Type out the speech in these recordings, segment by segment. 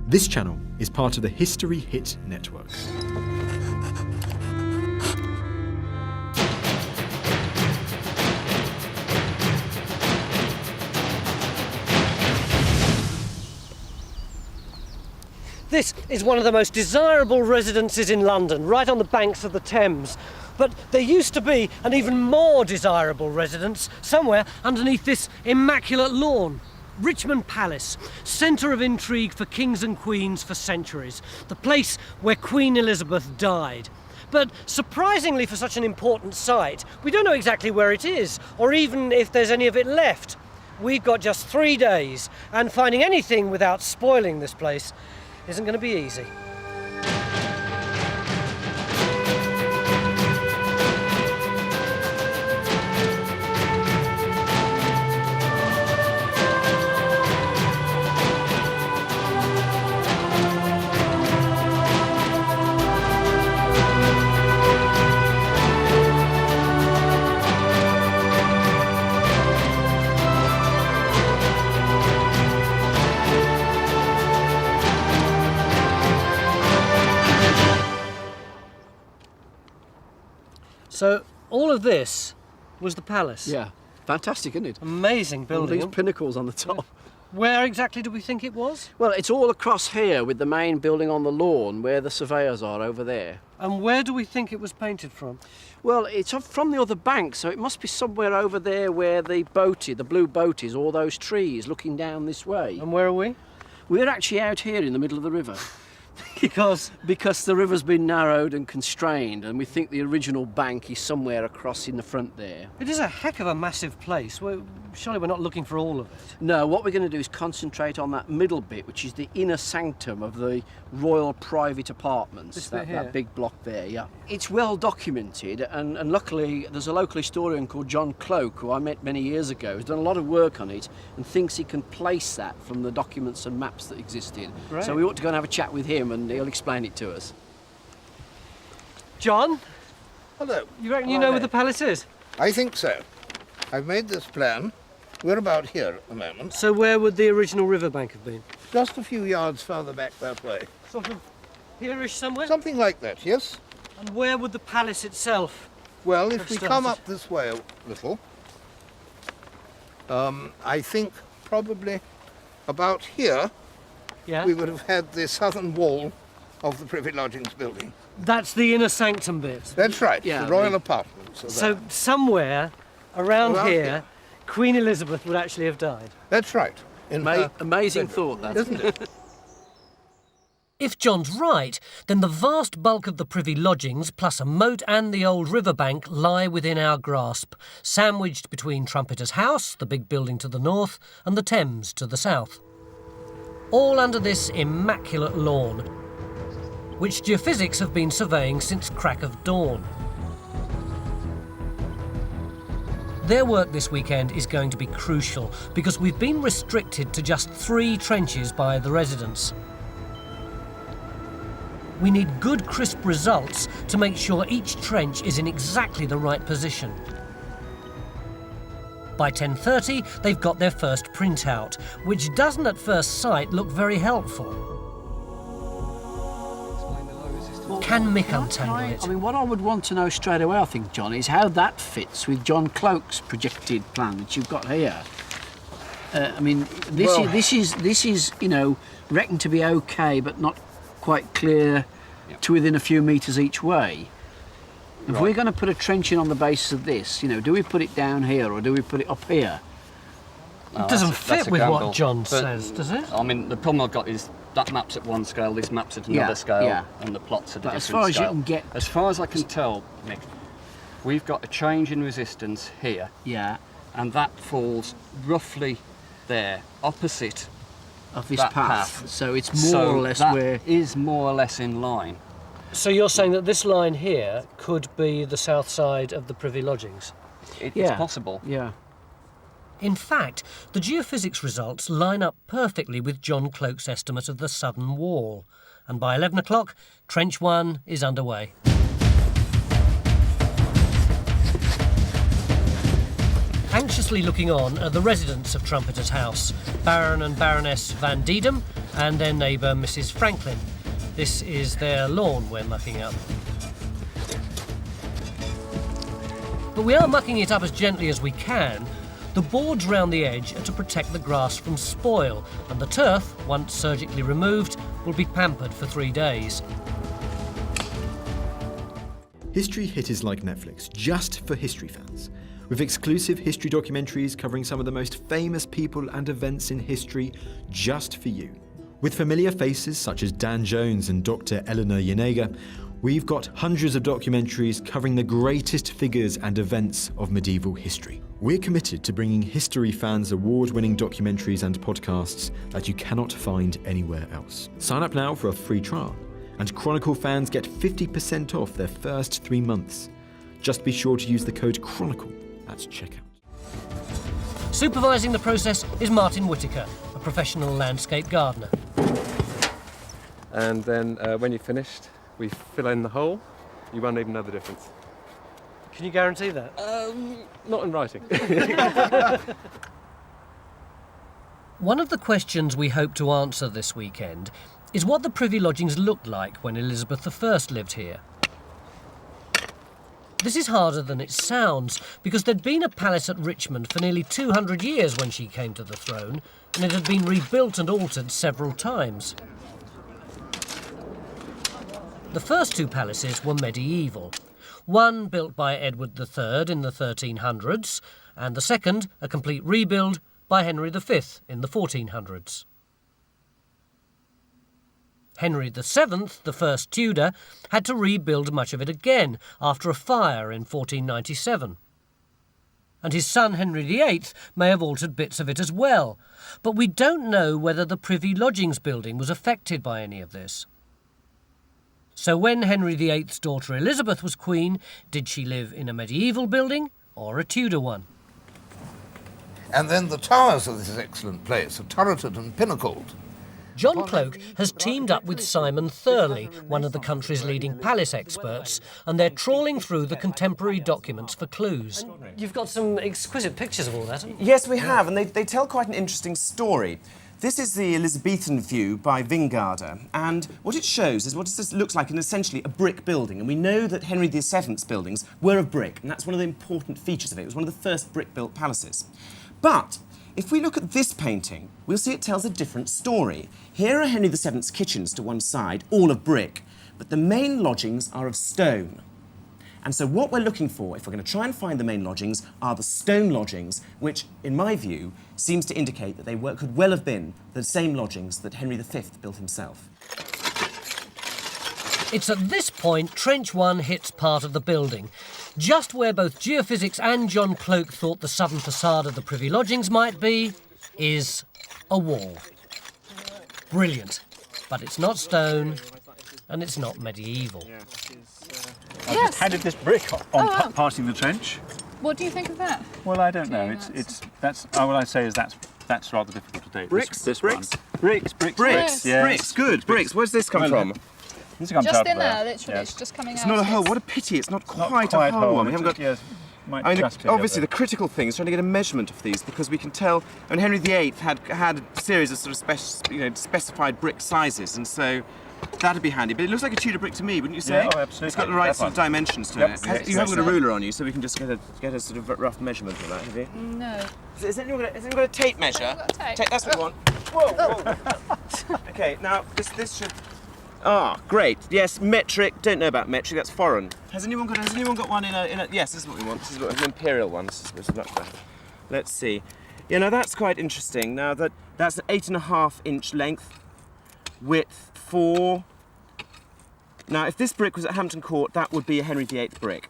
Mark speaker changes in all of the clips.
Speaker 1: This channel is part of the History Hit network.
Speaker 2: This is one of the most desirable residences in London, right on the banks of the Thames. But there used to be an even more desirable residence somewhere underneath this immaculate lawn. Richmond Palace, centre of intrigue for kings and queens for centuries. The place where Queen Elizabeth died. But surprisingly for such an important site, we don't know exactly where it is, or even if there's any of it left. We've got just 3 days, and finding anything without spoiling this place isn't going to be easy. So all of this was the palace?
Speaker 3: Yeah, fantastic, isn't it?
Speaker 2: Amazing building.
Speaker 3: All these pinnacles on the top.
Speaker 2: Where exactly do we think it was?
Speaker 3: Well, it's all across here with the main building on the lawn where the surveyors are over there.
Speaker 2: And where do we think it was painted from?
Speaker 3: Well, it's from the other bank, so it must be somewhere over there where the blue boat is, all those trees looking down this way.
Speaker 2: And where are we?
Speaker 3: We're actually out here in the middle of the river.
Speaker 2: Because
Speaker 3: the river's been narrowed and constrained, and we think the original bank is somewhere across in the front there.
Speaker 2: it is a heck of a massive place. Surely we're not looking for all of it.
Speaker 3: No, what we're going to do is concentrate on that middle bit, which is the inner sanctum of the royal private apartments.
Speaker 2: This bit here?
Speaker 3: That big block there, yeah. It's well documented, and luckily there's a local historian called John Cloke, who I met many years ago, who's done a lot of work on it and thinks he can place that from the documents and maps that existed.
Speaker 2: Great.
Speaker 3: So we ought to go and have a chat with him and he'll explain it to us.
Speaker 2: John,
Speaker 4: Hello.
Speaker 2: you reckon you know where the palace is?
Speaker 4: I think so. I've made this plan. We're about here at the moment.
Speaker 2: So where would the original riverbank have been?
Speaker 4: Just a few yards further back that way.
Speaker 2: Sort of here-ish somewhere?
Speaker 4: Something like that, yes?
Speaker 2: And where would the palace itself?
Speaker 4: Well, if we
Speaker 2: Have
Speaker 4: come
Speaker 2: started.
Speaker 4: up this way a little, I think probably about here
Speaker 2: Yeah?
Speaker 4: we would have had the southern wall of the Privy Lodgings building.
Speaker 2: That's the inner sanctum bit.
Speaker 4: That's right,
Speaker 3: Yeah,
Speaker 4: the royal apartments are
Speaker 2: So
Speaker 4: there.
Speaker 2: somewhere around
Speaker 4: Around
Speaker 2: here,
Speaker 4: here.
Speaker 2: Queen Elizabeth would actually have died.
Speaker 4: That's right. In her
Speaker 3: Amazing
Speaker 4: bedroom,
Speaker 3: thought, that.
Speaker 4: isn't it?
Speaker 2: If John's right, then the vast bulk of the Privy Lodgings, plus a moat and the old riverbank, lie within our grasp, sandwiched between Trumpeter's House, the big building to the north, and the Thames to the south. All under this immaculate lawn, which geophysics have been surveying since crack of dawn. Their work this weekend is going to be crucial because we've been restricted to just 3 trenches by the residents. We need good, crisp results to make sure each trench is in exactly the right position. By 10:30, they've got their first printout, which doesn't at first sight look very helpful. Can Mick untangle it?
Speaker 3: I mean, what I would want to know straight away, I think, John, is how that fits with John Cloke's projected plan that you've got here. I mean, this is you know, reckoned to be okay, but not quite clear to within a few metres each way. If we're going to put a trench in on the basis of this, you know, do we put it down here or do we put it up here?
Speaker 2: It doesn't fit with what John says, does it?
Speaker 5: I mean, the problem I've got is that map's at one scale, this map's at another scale, and the plot's at a
Speaker 3: But
Speaker 5: different
Speaker 3: as far as
Speaker 5: scale.
Speaker 3: you can get...
Speaker 5: As far as I can tell, Mick, we've got a change in resistance here,
Speaker 3: Yeah,
Speaker 5: and that falls roughly there, opposite
Speaker 3: of this
Speaker 5: that
Speaker 3: path. So it's more
Speaker 5: so
Speaker 3: or less
Speaker 5: that
Speaker 3: where...
Speaker 5: is more or less in line.
Speaker 2: So you're saying that this line here could be the south side of the Privy Lodgings?
Speaker 5: It's possible.
Speaker 3: Yeah.
Speaker 2: In fact, the geophysics results line up perfectly with John Cloke's estimate of the southern wall. And by 11 o'clock, Trench 1 is underway. Anxiously looking on are the residents of Trumpeter's House, Baron and Baroness Van Diedem and their neighbour Mrs. Franklin. This is their lawn we're mucking up. But we are mucking it up as gently as we can. The boards round the edge are to protect the grass from spoil, and the turf, once surgically removed, will be pampered for 3 days.
Speaker 1: History Hit is like Netflix, just for history fans. With exclusive history documentaries covering some of the most famous people and events in history, just for you. With familiar faces such as Dan Jones and Dr. Eleanor Yanega, we've got hundreds of documentaries covering the greatest figures and events of medieval history. We're committed to bringing history fans award-winning documentaries and podcasts that you cannot find anywhere else. Sign up now for a free trial, and Chronicle fans get 50% off their first 3 months. Just be sure to use the code Chronicle at checkout.
Speaker 2: Supervising the process is Martin Whittaker, a professional landscape gardener.
Speaker 6: And then when you're finished, we fill in the hole. You won't even know the difference.
Speaker 2: Can you guarantee that?
Speaker 6: Not in writing.
Speaker 2: One of the questions we hope to answer this weekend is what the Privy Lodgings looked like when Elizabeth I lived here. This is harder than it sounds, because there'd been a palace at Richmond for nearly 200 years when she came to the throne, and it had been rebuilt and altered several times. The first 2 palaces were medieval. One built by Edward III in the 1300s, and the second a complete rebuild by Henry V in the 1400s. Henry VII, the first Tudor, had to rebuild much of it again after a fire in 1497. And his son Henry VIII may have altered bits of it as well, but we don't know whether the Privy Lodgings building was affected by any of this. So when Henry VIII's daughter Elizabeth was queen, did she live in a medieval building or a Tudor one?
Speaker 4: And then the towers of this excellent place are turreted and pinnacled.
Speaker 2: John Cloke has teamed up with Simon Thurley, one of the country's leading palace experts, and they're trawling through the contemporary documents for clues. You've got some exquisite pictures of all that, haven't you?
Speaker 7: Yes, we have, and they tell quite an interesting story. This is the Elizabethan view by Vingarder, and what it shows is what this looks like in essentially a brick building, and we know that Henry VII's buildings were of brick, and that's one of the important features of it. It was one of the first brick-built palaces. But if we look at this painting, we'll see it tells a different story. Here are Henry VII's kitchens to one side, all of brick, but the main lodgings are of stone. And so what we're looking for, if we're going to try and find the main lodgings, are the stone lodgings, which, in my view, seems to indicate that they could well have been the same lodgings that Henry V built himself.
Speaker 2: It's at this point Trench 1 hits part of the building. Just where both geophysics and John Cloke thought the southern facade of the Privy Lodgings might be, is a wall. Brilliant. But it's not stone, and it's not medieval.
Speaker 8: I just handed this brick on passing the trench.
Speaker 9: What do you think of that?
Speaker 8: Well, I don't know. That's all I say is that's rather difficult to date.
Speaker 7: Bricks?
Speaker 8: This
Speaker 7: Bricks?
Speaker 8: one. Bricks.
Speaker 7: Yes. Bricks, good. Bricks. Where's this come from?
Speaker 8: This comes
Speaker 9: Just
Speaker 8: out
Speaker 9: in there,
Speaker 8: there.
Speaker 9: literally.
Speaker 8: Yes.
Speaker 9: It's just coming out.
Speaker 7: It's not a hole. What a pity. It's not quite a hole. We haven't got.
Speaker 8: Yes, might
Speaker 7: I mean,
Speaker 8: just be
Speaker 7: obviously, the
Speaker 8: there.
Speaker 7: critical thing is trying to get a measurement of these because we can tell. I mean, Henry VIII had a series of sort of specified brick sizes, and so that'd be handy. But it looks like a Tudor brick to me, wouldn't you say?
Speaker 8: Yeah, oh, absolutely.
Speaker 7: It's got the right
Speaker 8: That
Speaker 7: sort of
Speaker 8: one.
Speaker 7: dimensions to
Speaker 8: Yep.
Speaker 7: it.
Speaker 8: Yes,
Speaker 7: You haven't got a
Speaker 8: yes.
Speaker 7: ruler on you, so we can just get a sort of rough measurement of that, have you?
Speaker 9: No.
Speaker 7: Has anyone got a tape measure?
Speaker 9: I've got a tape.
Speaker 7: That's what we want. Whoa. Okay, now this should. Ah, great. Yes, metric. Don't know about metric. That's foreign. Has anyone got one in a? Yes, this is what we want. This is an imperial one. This is much better. Let's see. Yeah, now that's quite interesting. Now that's an 8.5-inch length, width 4. Now, if this brick was at Hampton Court, that would be a Henry VIII brick.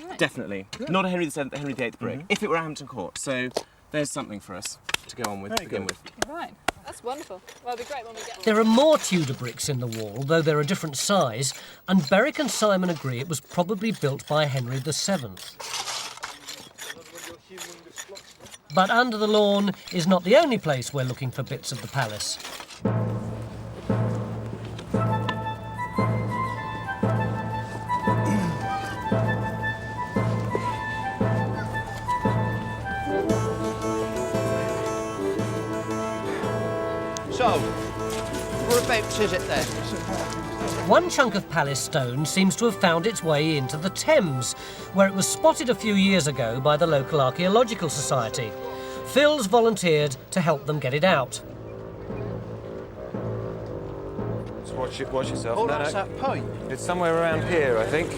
Speaker 9: Right.
Speaker 7: Definitely. Not a Henry VII, a Henry VIII brick. If it were at Hampton Court. So there's something for us to go on with to begin with.
Speaker 9: Right. That's wonderful. Well, it'll be great when we get
Speaker 2: There are more Tudor bricks in the wall, though they're a different size, and Berwick and Simon agree it was probably built by Henry VII. But under the lawn is not the only place we're looking for bits of the palace.
Speaker 10: Whereabouts is it then?
Speaker 2: One chunk of palace stone seems to have found its way into the Thames, where it was spotted a few years ago by the local Archaeological Society. Phil's volunteered to help them get it out.
Speaker 6: Just watch yourself.
Speaker 10: Oh, that's that pipe.
Speaker 6: It's somewhere around here, I think.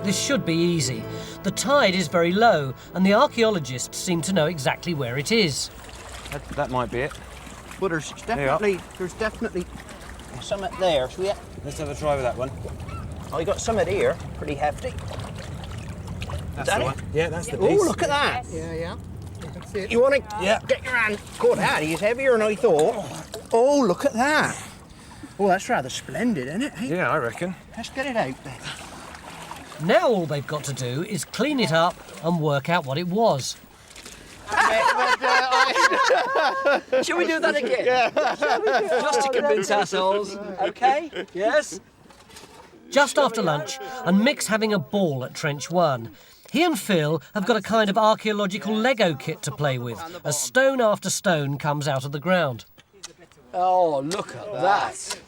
Speaker 2: This should be easy. The tide is very low, and the archaeologists seem to know exactly where it is.
Speaker 6: That might be it.
Speaker 10: Well, there's definitely something there. So
Speaker 6: Let's have a try with that one.
Speaker 10: oh, you got something here, pretty hefty.
Speaker 6: That's
Speaker 10: that
Speaker 6: the
Speaker 10: it?
Speaker 6: one. Yeah, that's the
Speaker 10: Oh,
Speaker 6: piece.
Speaker 10: look at that.
Speaker 9: Yeah.
Speaker 10: That's it. You want to get your hand caught out? He's heavier than I thought. Oh, look at that. Oh, that's rather splendid, isn't it? Hey,
Speaker 6: Yeah, I reckon.
Speaker 10: let's get it out then.
Speaker 2: Now all they've got to do is clean it up and work out what it was.
Speaker 3: Shall we do that again? Just to convince ourselves. Okay? Yes?
Speaker 2: Just after lunch, and Mick's having a ball at Trench 1. He and Phil have got a kind of archaeological Lego kit to play with, as stone after stone comes out of the ground.
Speaker 3: Oh, look at that.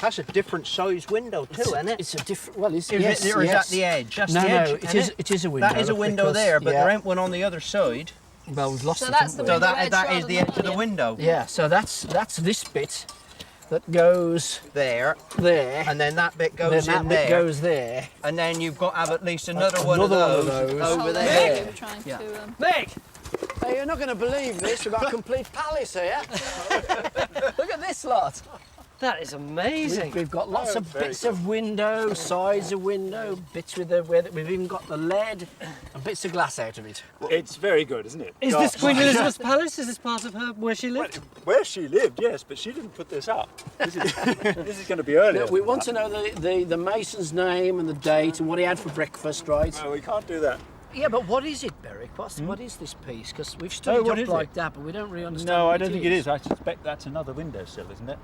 Speaker 10: That's a different size window too, isn't it?
Speaker 3: It's a different. Well, it's
Speaker 10: Is
Speaker 3: yes,
Speaker 10: it, or is
Speaker 3: yes.
Speaker 10: that the edge? That's
Speaker 3: No,
Speaker 10: the edge.
Speaker 3: no, it is a window.
Speaker 10: That is a window
Speaker 3: because-
Speaker 10: there, but
Speaker 3: yeah.
Speaker 10: there ain't one on the other side.
Speaker 3: Well, we've lost
Speaker 9: So
Speaker 3: it.
Speaker 9: that's
Speaker 3: haven't
Speaker 9: the
Speaker 3: we?
Speaker 10: So
Speaker 9: window edge
Speaker 10: that is
Speaker 9: rather
Speaker 10: the
Speaker 9: than
Speaker 10: edge of the
Speaker 9: yeah.
Speaker 10: window.
Speaker 3: Yeah, so that's this bit that goes
Speaker 10: There,
Speaker 3: there,
Speaker 10: and then that bit
Speaker 3: then
Speaker 10: goes
Speaker 3: that
Speaker 10: in
Speaker 3: bit
Speaker 10: there,
Speaker 3: goes there.
Speaker 10: and then you've got to have at least another one of
Speaker 3: Another
Speaker 10: those
Speaker 3: one of those.
Speaker 10: over
Speaker 9: Oh,
Speaker 10: there.
Speaker 9: there. We were trying
Speaker 3: Yeah.
Speaker 9: to.
Speaker 2: Mick!
Speaker 3: Hey, you're not going to believe this. We've got a complete palace here. Look at this lot.
Speaker 2: That is amazing.
Speaker 3: We've got lots of bits of window, sides of window, bits with the where we've even got the lead and bits of glass out of it.
Speaker 8: It's very good, isn't it?
Speaker 2: Is this Queen Elizabeth's palace? Is this part of her where she lived?
Speaker 8: Where she lived, yes, but she didn't put this up. This is going to be earlier.
Speaker 3: We want to know the mason's name and the date and what he had for breakfast, right?
Speaker 8: No, we can't do that.
Speaker 3: Yeah, but what is it, Berwick? What is this piece? Because we've studied
Speaker 8: what
Speaker 3: up
Speaker 8: is
Speaker 3: like
Speaker 8: it?
Speaker 3: that, but we don't really understand.
Speaker 8: No,
Speaker 3: what
Speaker 8: I don't think it is. I suspect that's another windowsill, isn't it?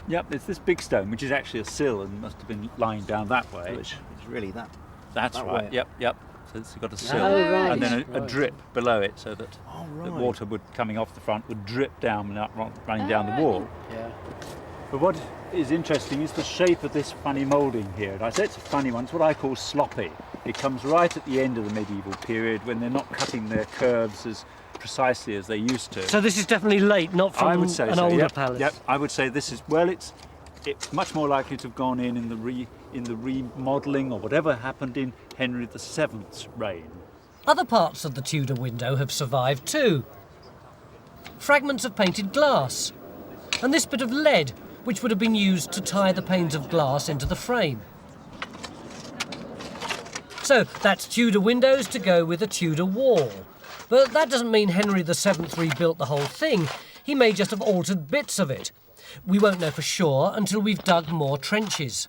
Speaker 8: Yep, it's this big stone, which is actually a sill and must have been lying down that way.
Speaker 10: It's really that.
Speaker 8: That's
Speaker 10: that
Speaker 8: right.
Speaker 10: way.
Speaker 8: Yep. So it's got a sill
Speaker 3: Oh, right.
Speaker 8: and then a
Speaker 3: Right.
Speaker 8: drip below it, so that the water would coming off the front would drip down and running down the wall.
Speaker 3: Yeah.
Speaker 8: But what is interesting is the shape of this funny moulding here. And I say it's a funny one. It's what I call sloppy. It comes right at the end of the medieval period when they're not cutting their curves as precisely as they used to.
Speaker 2: So this is definitely late, not from
Speaker 8: I would say
Speaker 2: an
Speaker 8: so,
Speaker 2: older
Speaker 8: yep,
Speaker 2: palace.
Speaker 8: Yep, I would say this is it's much more likely to have gone in the remodelling or whatever happened in Henry VII's reign.
Speaker 2: Other parts of the Tudor window have survived too. Fragments of painted glass, and this bit of lead, which would have been used to tie the panes of glass into the frame. So that's Tudor windows to go with a Tudor wall. But that doesn't mean Henry VII rebuilt the whole thing. He may just have altered bits of it. We won't know for sure until we've dug more trenches.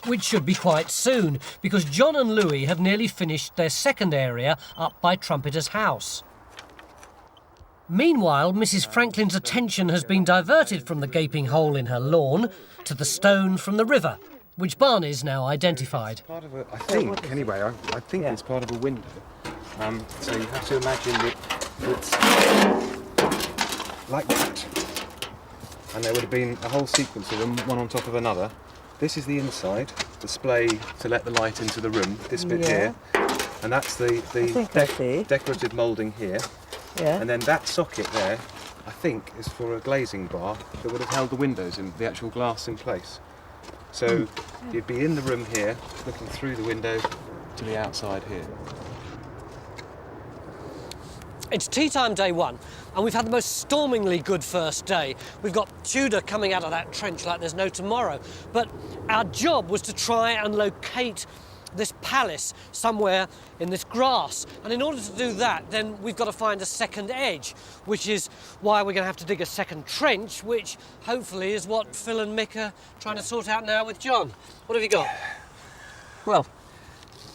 Speaker 2: Which should be quite soon, because John and Louis have nearly finished their second area up by Trumpeter's house. Meanwhile, Mrs. Franklin's attention has been diverted from the gaping hole in her lawn to the stone from the river, which Barney's now identified.
Speaker 6: Part of I think, anyway, I think it's part of a window. So you have to imagine that it's like that. And there would have been a whole sequence of them, one on top of another. This is the inside, display to let the light into the room, this bit here. And that's the decorative moulding here.
Speaker 10: Yeah.
Speaker 6: And then that socket there, I think, is for a glazing bar that would have held the windows and the actual glass in place. So you'd be in the room here, looking through the window to the outside here.
Speaker 2: It's tea time day one, and we've had the most stormingly good first day. We've got Tudor coming out of that trench like there's no tomorrow. But our job was to try and locate this palace somewhere in this grass. And in order to do that, then we've got to find a second edge, which is why we're going to have to dig a second trench, which hopefully is what Phil and Mick are trying to sort out now with John. What have you got?
Speaker 5: Well,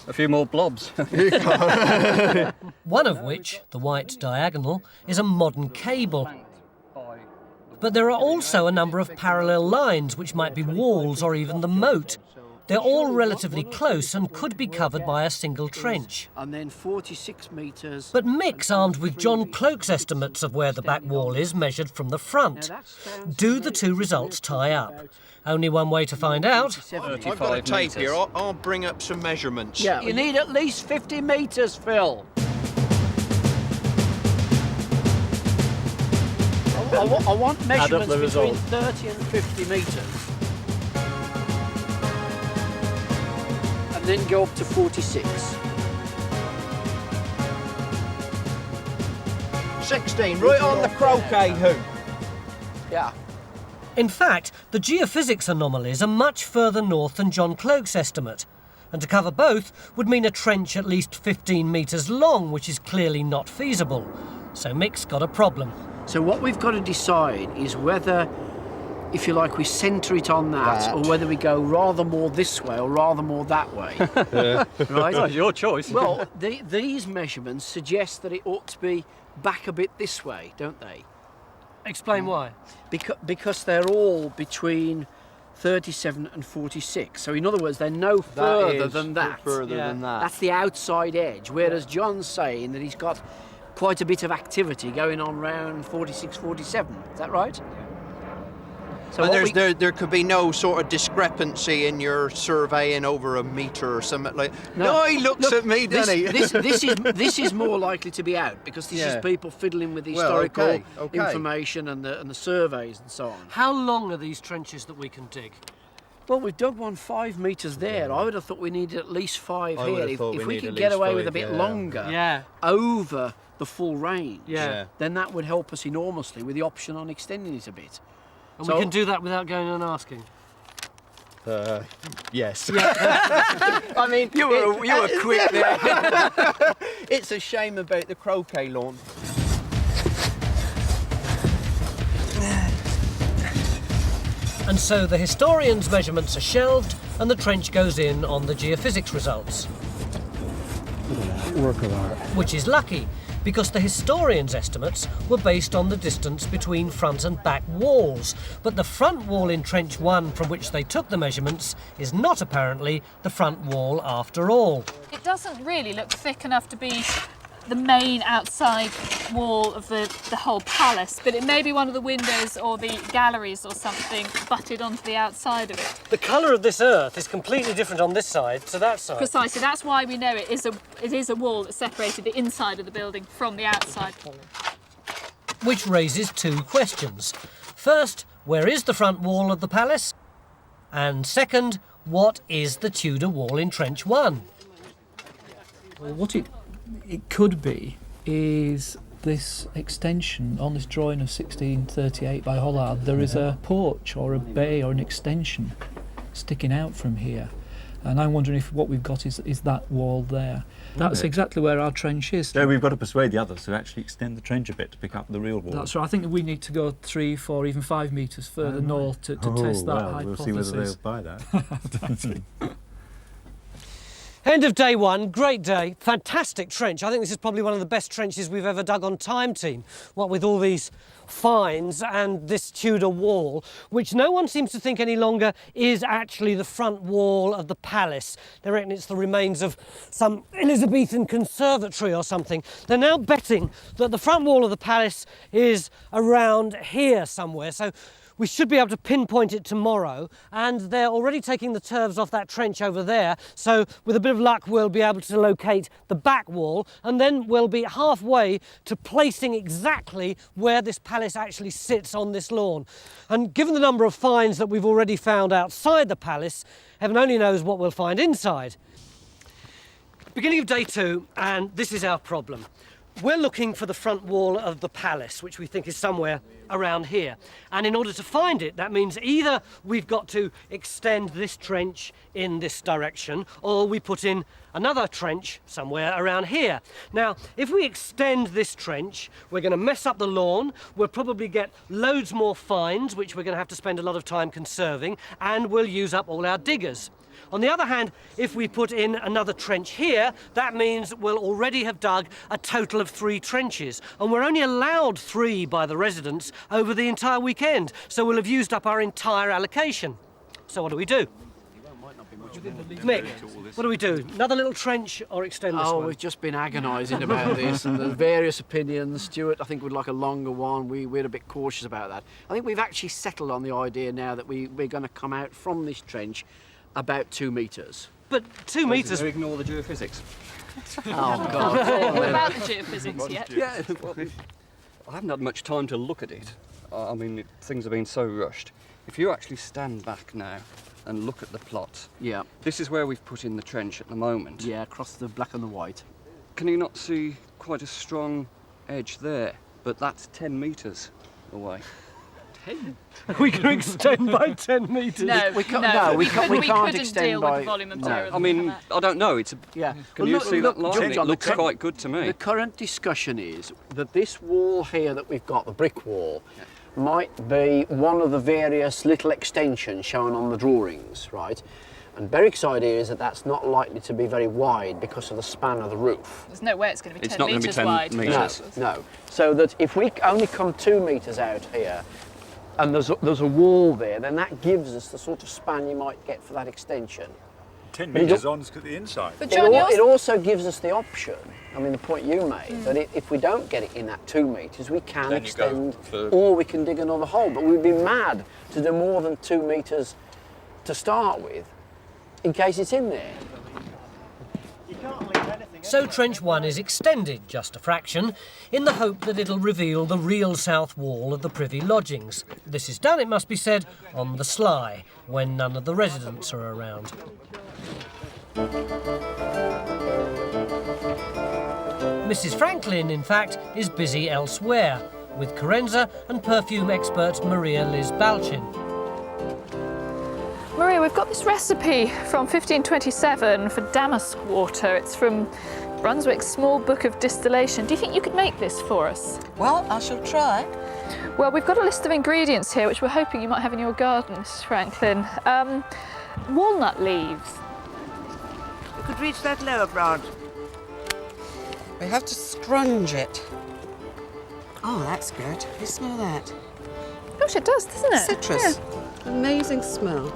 Speaker 5: a few more blobs.
Speaker 2: One of which, the white diagonal, is a modern cable. But there are also a number of parallel lines which might be walls or even the moat. They're all relatively close and could be covered by a single trench.
Speaker 3: And then 46 metres.
Speaker 2: But Mick's armed with John Cloak's estimates of where the back wall is measured from the front. Do the two results tie up? Only one way to find out.
Speaker 10: I've got a tape here. I'll bring up some measurements.
Speaker 3: Yeah, you need at least 50 metres, Phil. I want measurements between 30 and 50 metres. And then go up to 46.
Speaker 10: 16, right on the croquet hoop.
Speaker 3: Yeah.
Speaker 2: In fact, the geophysics anomalies are much further north than John Cloak's estimate. And to cover both would mean a trench at least 15 metres long, which is clearly not feasible. So Mick's got a problem.
Speaker 3: So what we've got to decide is whether, if you like, we centre it on that, or whether we go rather more this way or rather more that way. Right?
Speaker 5: Well, it's your choice.
Speaker 3: Well, these measurements suggest that it ought to be back a bit this way, don't they?
Speaker 2: Explain why.
Speaker 3: Because they're all between 37 and 46. So in other words, they're no further than that.
Speaker 10: Than that.
Speaker 3: That's the outside edge. Whereas John's saying that he's got quite a bit of activity going on round 46, 47. Is that right? So
Speaker 10: But there could be no sort of discrepancy in your surveying over a metre or something like. No, he looks at me, doesn't he?
Speaker 3: This is more likely to be out because this is people fiddling with the historical information and the surveys and so on.
Speaker 2: How long are these trenches that we can dig?
Speaker 3: Well, we've dug one 5 metres there. I would have thought we needed at least 5 here. If we could get away with a bit longer over the full range, then that would help us enormously with the option on extending it a bit.
Speaker 2: And we can do that without going and asking?
Speaker 10: Yes.
Speaker 3: I mean,
Speaker 10: you were quick there. It's a shame about the croquet lawn.
Speaker 2: And so the historian's measurements are shelved and the trench goes in on the geophysics results.
Speaker 8: Work of art.
Speaker 2: Which is lucky, because the historian's estimates were based on the distance between front and back walls. But the front wall in Trench 1 from which they took the measurements is not apparently the front wall after all.
Speaker 9: It doesn't really look thick enough to be the main outside wall of the whole palace, but it may be one of the windows or the galleries or something butted onto the outside of it.
Speaker 2: The colour of this earth is completely different on this side to that side.
Speaker 9: Precisely, that's why we know it is a wall that separated the inside of the building from the outside.
Speaker 2: Which raises two questions. First, where is the front wall of the palace? And second, what is the Tudor wall in Trench 1?
Speaker 11: Well, what it could be is this extension on this drawing of 1638 by Hollard. There is a porch or a bay or an extension sticking out from here, and I'm wondering if what we've got is that wall there. That's exactly where our trench is.
Speaker 12: So we've got to persuade the others to actually extend the trench a bit to pick up the real wall.
Speaker 11: That's right. I think we need to go 3, 4, even 5 metres further north to test that hypothesis.
Speaker 12: We'll see whether they'll buy that.
Speaker 2: End of day one, great day, fantastic trench. I think this is probably one of the best trenches we've ever dug on Time Team. What with all these finds and this Tudor wall, which no one seems to think any longer is actually the front wall of the palace. They reckon it's the remains of some Elizabethan conservatory or something. They're now betting that the front wall of the palace is around here somewhere. So we should be able to pinpoint it tomorrow, and they're already taking the turves off that trench over there, so with a bit of luck we'll be able to locate the back wall, and then we'll be halfway to placing exactly where this palace actually sits on this lawn. And given the number of finds that we've already found outside the palace, heaven only knows what we'll find inside. Beginning of day 2, and this is our problem. We're looking for the front wall of the palace, which we think is somewhere around here. And in order to find it, that means either we've got to extend this trench in this direction, or we put in another trench somewhere around here. Now, if we extend this trench, we're going to mess up the lawn, we'll probably get loads more finds, which we're going to have to spend a lot of time conserving, and we'll use up all our diggers. On the other hand, if we put in another trench here, that means we'll already have dug a total of 3 trenches, and we're only allowed 3 by the residents over the entire weekend, so we'll have used up our entire allocation. So what do we do? Mick, what do we do? Another little trench or extend this one?
Speaker 3: We've just been agonising about this, and there's various opinions. Stuart, I think, would like a longer one. We're a bit cautious about that. I think we've actually settled on the idea now that we're going to come out from this trench about 2 metres.
Speaker 2: But 2 metres...
Speaker 5: Ignore the geophysics.
Speaker 3: Oh, God.
Speaker 9: What about the geophysics yet?
Speaker 5: Yeah, well, I haven't had much time to look at it. I mean, things have been so rushed. If you actually stand back now and look at the plot,
Speaker 3: yeah,
Speaker 5: this is where we've put in the trench at the moment.
Speaker 3: Yeah, across the black and the white.
Speaker 5: Can you not see quite a strong edge there? But that's 10 metres away.
Speaker 3: 10?
Speaker 2: We can extend by 10 metres.
Speaker 9: No,
Speaker 3: we can't
Speaker 9: couldn't
Speaker 3: extend
Speaker 9: deal
Speaker 3: by...
Speaker 9: with the volume of material.
Speaker 5: I mean, I don't know. It's a...
Speaker 3: Yeah.
Speaker 5: Can you see that line? It looks quite good to me.
Speaker 3: The current discussion is that this wall here that we've got, the brick wall, might be one of the various little extensions shown on the drawings, right? And Berwick's idea is that that's not likely to be very wide because of the span of the roof.
Speaker 9: There's no way it's going to be 10
Speaker 5: It's not going to be 10
Speaker 9: wide.
Speaker 5: metres.
Speaker 3: No. So that if we only come 2 metres out here, and there's a wall there, then that gives us the sort of span you might get for that extension.
Speaker 8: 10 metres on to the inside.
Speaker 9: But John,
Speaker 3: it also gives us the option, I mean the point you made, that if we don't get it in that 2 metres, we can
Speaker 5: Then
Speaker 3: extend or we can dig another hole. But we'd be mad to do more than 2 metres to start with, in case it's in there.
Speaker 2: So Trench 1 is extended just a fraction, in the hope that it'll reveal the real south wall of the Privy lodgings. This is done, it must be said, on the sly, when none of the residents are around. Mrs. Franklin, in fact, is busy elsewhere, with Carenza and perfume expert Maria Liz Balchin.
Speaker 9: Maria, we've got this recipe from 1527 for damask water. It's from Brunswick's Small Book of Distillation. Do you think you could make this for us?
Speaker 13: Well, I shall try.
Speaker 9: Well, we've got a list of ingredients here, which we're hoping you might have in your garden, Mrs. Franklin. Walnut leaves.
Speaker 13: You could reach that lower branch. We have to scrunge it. Oh, that's good. You smell that?
Speaker 9: Gosh, it does, doesn't it?
Speaker 13: Citrus.
Speaker 9: Yeah.
Speaker 13: Amazing smell.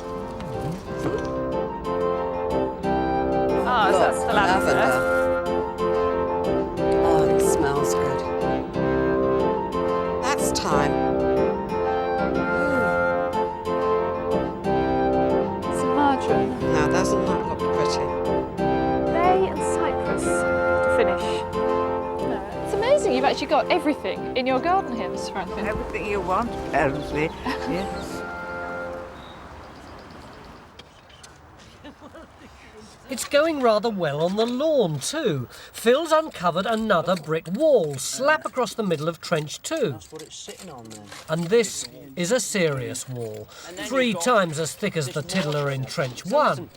Speaker 9: Ah, that's the lavender.
Speaker 13: Oh, it smells good. That's thyme.
Speaker 9: Some marjoram.
Speaker 13: Now, doesn't that look pretty?
Speaker 9: Bay and cypress to finish. It's amazing you've actually got everything in your garden here, Mrs. Franklin.
Speaker 13: Everything you want, apparently. Yes.
Speaker 2: It's going rather well on the lawn too. Phil's uncovered another brick wall, slap across the middle of Trench 2.
Speaker 3: That's what it's sitting on then.
Speaker 2: And this is a serious wall, 3 times as thick as the tiddler in Trench 1.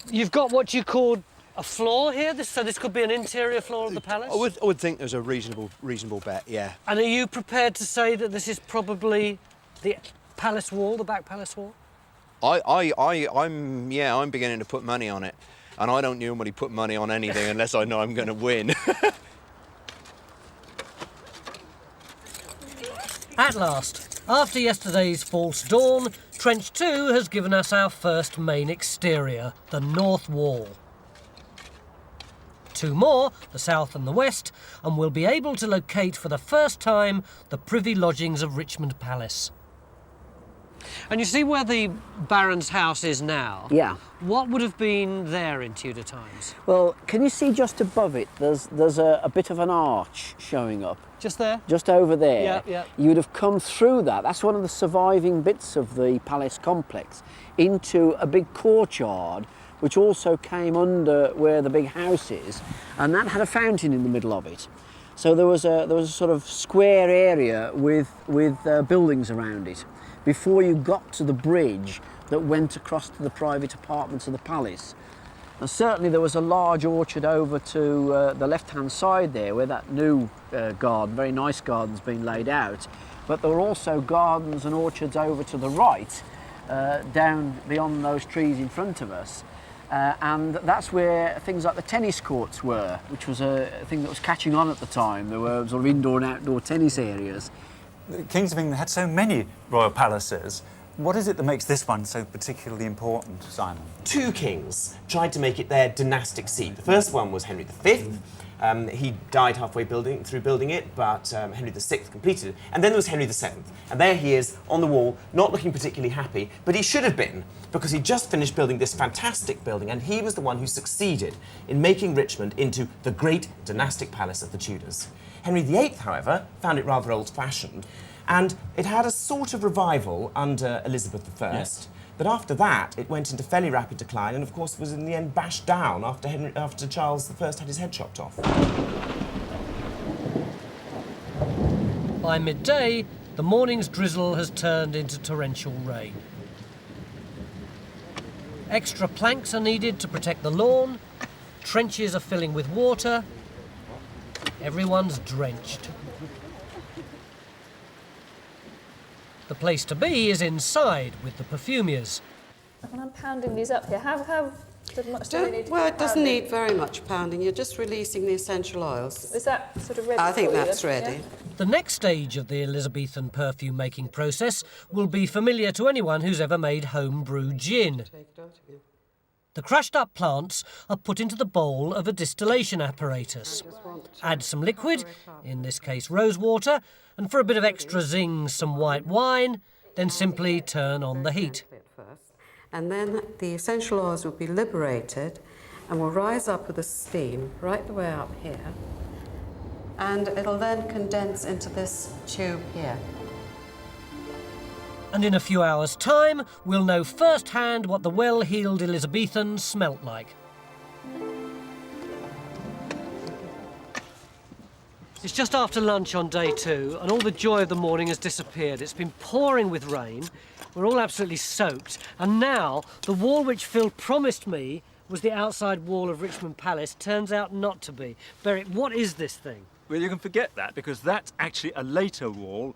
Speaker 2: You've got what you call a floor here, so this could be an interior floor of the palace?
Speaker 10: I would think there's a reasonable bet, yeah.
Speaker 2: And are you prepared to say that this is probably the palace wall, the back palace wall?
Speaker 10: I'm beginning to put money on it, and I don't normally put money on anything unless I know I'm going to win.
Speaker 2: At last, after yesterday's false dawn, Trench 2 has given us our first main exterior, the north wall. 2 more, the south and the west, and we'll be able to locate for the first time the privy lodgings of Richmond Palace. And you see where the Baron's house is now?
Speaker 3: Yeah.
Speaker 2: What would have been there in Tudor times?
Speaker 3: Well, can you see just above it, there's a bit of an arch showing up.
Speaker 2: Just there?
Speaker 3: Just over there.
Speaker 2: Yeah, yeah.
Speaker 3: You'd have come through that. That's one of the surviving bits of the palace complex, into a big courtyard, which also came under where the big house is, and that had a fountain in the middle of it. So there was a sort of square area with buildings around it before you got to the bridge that went across to the private apartments of the palace. And certainly there was a large orchard over to the left-hand side there where that new garden, very nice garden's been laid out. But there were also gardens and orchards over to the right, down beyond those trees in front of us. And that's where things like the tennis courts were, which was a thing that was catching on at the time. There were sort of indoor and outdoor tennis areas.
Speaker 8: The Kings of England had so many royal palaces,
Speaker 12: What is it that makes this one so particularly important, Simon?
Speaker 7: Two kings tried to make it their dynastic seat. The first one was Henry V. He died halfway through building it, but Henry VI completed it. And then there was Henry VII. And there he is on the wall, not looking particularly happy, but he should have been, because he just finished building this fantastic building, and he was the one who succeeded in making Richmond into the great dynastic palace of the Tudors. Henry VIII, however, found it rather old-fashioned, and it had a sort of revival under Elizabeth I. Yes. But after that, it went into fairly rapid decline and, of course, was in the end bashed down after Charles I had his head chopped off.
Speaker 2: By midday, the morning's drizzle has turned into torrential rain. Extra planks are needed to protect the lawn, trenches are filling with water, everyone's drenched. The place to be is inside with the perfumiers.
Speaker 9: When I'm pounding these up here, how much do they need to
Speaker 13: Well, it doesn't
Speaker 9: pounding?
Speaker 13: need very much pounding. You're just releasing the essential oils.
Speaker 9: Is that sort of ready?
Speaker 13: I think
Speaker 9: for you
Speaker 13: that's
Speaker 9: then?
Speaker 13: ready.
Speaker 9: Yeah?
Speaker 2: The next stage of the Elizabethan perfume making process will be familiar to anyone who's ever made home-brewed gin. The crushed up plants are put into the bowl of a distillation apparatus. Add some liquid, in this case rose water, and for a bit of extra zing, some white wine, then simply turn on the heat.
Speaker 13: And then the essential oils will be liberated and will rise up with the steam right the way up here. And it'll then condense into this tube here.
Speaker 2: And in a few hours' time, we'll know firsthand what the well-heeled Elizabethans smelt like. It's just after lunch on day 2, and all the joy of the morning has disappeared. It's been pouring with rain, we're all absolutely soaked, and now the wall which Phil promised me was the outside wall of Richmond Palace turns out not to be. Berwick, what is this thing?
Speaker 8: Well, you can forget that, because that's actually a later wall.